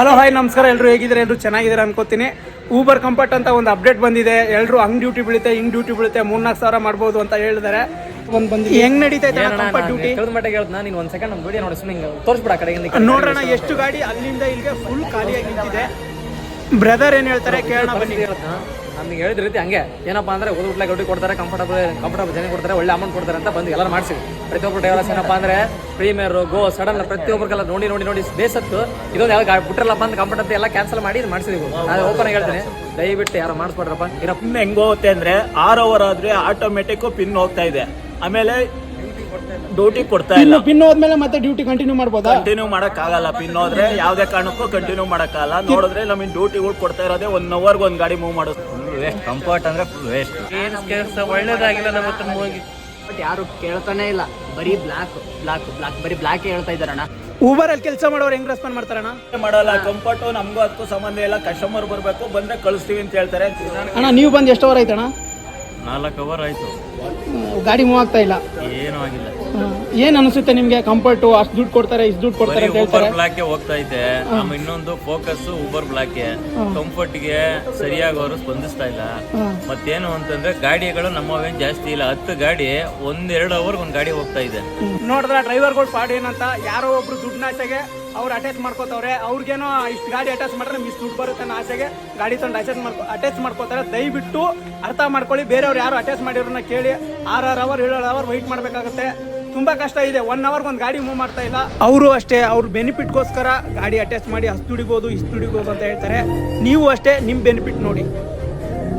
Hello hi ನಮಸ್ಕಾರ, ಎಲ್ಲರೂ ಹೇಗಿದ್ದಾರೆ? ಎಲ್ಲರೂ ಚೆನ್ನಾಗಿದ್ದಾರೆ ಅನ್ಕೋತೀನಿ. ಊಬರ್ ಕಂಫರ್ಟ್ ಅಂತ ಒಂದು ಅಪ್ಡೇಟ್ ಬಂದಿದೆ. ಎಲ್ಲರೂ ಹಂಗ್ ಡ್ಯೂಟಿ ಬೀಳುತ್ತೆ, ಹಿಂಗ್ ಡ್ಯೂಟಿ ಬೀಳುತ್ತೆ, 3-4 ಸಾವಿರ ಮಾಡ್ಬೋದು ಅಂತ ಹೇಳಿದ್ದಾರೆ. ಹೆಂಗ್ ನಡೀತೈತೆ ಕಂಫರ್ಟ್ ಡ್ಯೂಟಿ? ನೀನು ಒಂದು ಸೆಕೆಂಡ್ ನಮ್ಮ ವಿಡಿಯೋ ನೋಡಿ, ಸುಮ್ಮನೆ ತೋರಿಸ್ಬಿಡ ಆ ಕಡೆಯಿಂದ ನೋಡೋಣ ಎಷ್ಟು ಗಾಡಿ ಅಲ್ಲಿಂದ ಇಲ್ಲಿಗೆ ಫುಲ್ ಖಾಲಿಯಾಗಿ ನಿಂತಿದೆ. ಬ್ರದರ್ ಏನ್ ಹೇಳ್ತಾರೆ ಕೇಳೋಣ ಬನ್ನಿ. ನಮ್ಗೆ ಹೇಳಿದ ರೀತಿ ಹಂಗೆ ಏನಪ್ಪ ಅಂದ್ರೆ ಓದ್ಬಿಟ್ಲೆ ಗೌಡಿ ಕೊಡ್ತಾರೆ, ಕಂಫರ್ಟಬಲ್ ಜನ ಕೊಡ್ತಾರೆ, ಒಳ್ಳೆ ಅಮೌಂಟ್ ಕೊಡ್ತಾರೆ ಅಂತ ಬಂದು ಎಲ್ಲರೂ ಮಾಡಿಸಿವಿ. ಪ್ರತಿಯೊಬ್ಬರು ಡ್ರೈವರ್ಸ್ ಏನಪ್ಪ ಅಂದ್ರೆ ಪ್ರೀಮಿಯರ್ ಗೋ ಸಡನ್ ಪ್ರತಿಯೊಬ್ಬರಿಗೆಲ್ಲ ನೋಡಿ ನೋಡಿ ನೋಡಿ ಬೇಸತ್ತು ಇದೊಂದು ಯಾವ ಬಿಟ್ಟಿರಲ್ಲಪ್ಪ ಅಂತ ಕಂಫರ್ಟ್ ಅಂತ ಎಲ್ಲ ಕ್ಯಾನ್ಸಲ್ ಮಾಡಿ ಮಾಡಿಸಿದ್ವಿ. ನಾನು ಓಪನ್ ಆಗಿ ಹೇಳ್ತೀನಿ, ದಯವಿಟ್ಟು ಯಾರು ಮಾಡಿಸ್ಕೊಡ್ರಪ್ಪ. ಇನ್ನು ಹೆಂಗ್ ಹೋಗುತ್ತೆ ಅಂದ್ರೆ 6 ಅವರ್ ಆದ್ರೆ ಆಟೋಮೆಟಿಕ್ ಪಿನ್ ಹೋಗ್ತಾ ಇದೆ. ಆಮೇಲೆ ಡ್ಯೂಟಿ ಕೊಡ್ತಾ ಇಲ್ಲ. ಪಿನ್ ಹೋದ್ಮೇಲೆ ಮತ್ತೆ ಡ್ಯೂಟಿ ಕಂಟಿನ್ಯೂ ಮಾಡ್ಬೋದಾ? ಕಂಟಿನ್ಯೂ ಮಾಡಕ್ ಆಗಲ್ಲ. ಪಿನ್ ಹೋದ್ರೆ ಯಾವ್ದೇ ಕಾರಣಕ್ಕೂ ಕಂಟಿನ್ಯೂ ಮಾಡಕ್ ಆಗಲ್ಲ. ನೋಡಿದ್ರೆ ನಮಗೆ ಡ್ಯೂಟಿಗಳು ಕೊಡ್ತಾ ಇರೋದೇ 1 ಅವರ್ಗೆ ಒಂದು ಗಾಡಿ ಮೂವ್ ಮಾಡೋದು. Full waste. ಕಂಫರ್ಟ್ ಅಂದ್ರೆ ಫುಲ್ ವೇಸ್ಟ್. ಏನು ಕೆಲಸ ಒಳ್ಳೇದಾಗಿಲ್ಲ ನಮ್ಮ ಹತ್ರ ಹೋಗಿ. ಬಟ್ ಯಾರು ಕೇಳ್ತಾನೆ ಇಲ್ಲ, ಬರೀ ಬ್ಲಾಕ್ ಬರೀ ಬ್ಲಾಕ್ ಹೇಳ್ತಾ ಇದಾರಣ್ಣ. ಊಬರ್ ಅಲ್ಲಿ ಕೆಲಸ ಮಾಡೋರು ಹೆಂಗ್ ರೆಸ್ಪಾಂಡ್ ಮಾಡ್ತಾರಣ್ಣ? ಮಾಡಲ್ಲ. ಕಂಫರ್ಟ್ ನಮ್ಗೂ ಅದಕ್ಕೂ ಸಂಬಂಧ ಇಲ್ಲ. ಕಸ್ಟಮರ್ ಬರ್ಬೇಕು, ಬಂದ್ರೆ ಕಳಿಸ್ತೀವಿ ಅಂತ ಹೇಳ್ತಾರೆ. ಅಣ್ಣ ನೀವು ಬಂದು ಎಷ್ಟು ಅವರ್ ಆಯ್ತಣ್ಣ? 4 ಅವರ್ ಆಯ್ತು, ಗಾಡಿ ಮೂವ್ ಆಗ್ತಾ ಇಲ್ಲ. ಏನೂ ಆಗಿಲ್ಲ. ಏನ್ ಅನ್ಸುತ್ತೆ ನಿಮ್ಗೆ? ಕಂಫರ್ಟ್ ಅಷ್ಟು ದುಡ್ಡು ಕೊಡ್ತಾರೆ, ಇಷ್ಟು ದುಡ್ಡು ಕೊಡ್ತಾರೆ ಅಂತ ಹೇಳ್ತಾರೆ. ಬ್ಲಾಕ್ ಹೋಗ್ತಾ ಇದೆ. ನಮ್ಮ ಇನ್ನೊಂದು ಫೋಕಸ್ ಊಬರ್ ಬ್ಲಾಕ್. ಕಂಫರ್ಟ್ ಗೆ ಸರಿಯಾಗಿ ಅವರು ಸ್ಪಂದಿಸ್ತಾ ಇಲ್ಲ. ಮತ್ತೇನು ಅಂತಂದ್ರೆ ಗಾಡಿಗಳು ನಮ್ಮವೇ ಜಾಸ್ತಿ ಇಲ್ಲ. 10 ಗಾಡಿ 1-2 ಅವರ್ ಒಂದು ಗಾಡಿ ಹೋಗ್ತಾ ಇದೆ. ನೋಡಿದ್ರ ಡ್ರೈವರ್ಗಳು ಪಾಡ್ ಏನಂತ, ಯಾರೋ ಒಬ್ರು ದುಡ್ಡಿನ ಆಸೆಗೆ ಅವ್ರು ಅಟ್ಯಾಚ್ ಮಾಡ್ಕೋತವ್ರೆ. ಅವ್ರಿಗೇನೋ ಇಷ್ಟು ಗಾಡಿ ಅಟ್ಯಾಚ್ ಮಾಡ್ರೆ ನಮ್ಗೆ ಇಷ್ಟು ದುಡ್ಡು ಬರುತ್ತೆ ಅನ್ನೋ ಆಸೆಗೆ ಗಾಡಿ ತಂದು ಅಟ್ಯಾಚ್ ಮಾಡ್ಕೋತಾರೆ. ದಯವಿಟ್ಟು ಅರ್ಥ ಮಾಡ್ಕೊಳ್ಳಿ. ಬೇರೆಯವ್ರು ಯಾರು ಅಟ್ಯಾಚ್ ಮಾಡಿರೋನ್ನ ಕೇಳಿ 6 ಅವರ್ 7 ಅವರ್ ವೆಯ್ಟ್ ಮಾಡ್ಬೇಕಾಗುತ್ತೆ. ತುಂಬಾ ಕಷ್ಟ ಇದೆ. 1 ಅವರ್ಗೆ ಒಂದು ಗಾಡಿ ಮೂವ್ ಮಾಡ್ತಾ ಇಲ್ಲ. ಅವರು ಅಷ್ಟೇ ಅವ್ರ ಬೆನಿಫಿಟ್ಗೋಸ್ಕರ ಗಾಡಿ ಅಟ್ಯಾಚ್ ಮಾಡಿ ಅಷ್ಟು ದುಡಿಬೋದು, ಇಷ್ಟು ದುಡಿಬೋದು ಅಂತ ಹೇಳ್ತಾರೆ. ನೀವು ಅಷ್ಟೇ ನಿಮ್ಮ ಬೆನಿಫಿಟ್ ನೋಡಿ.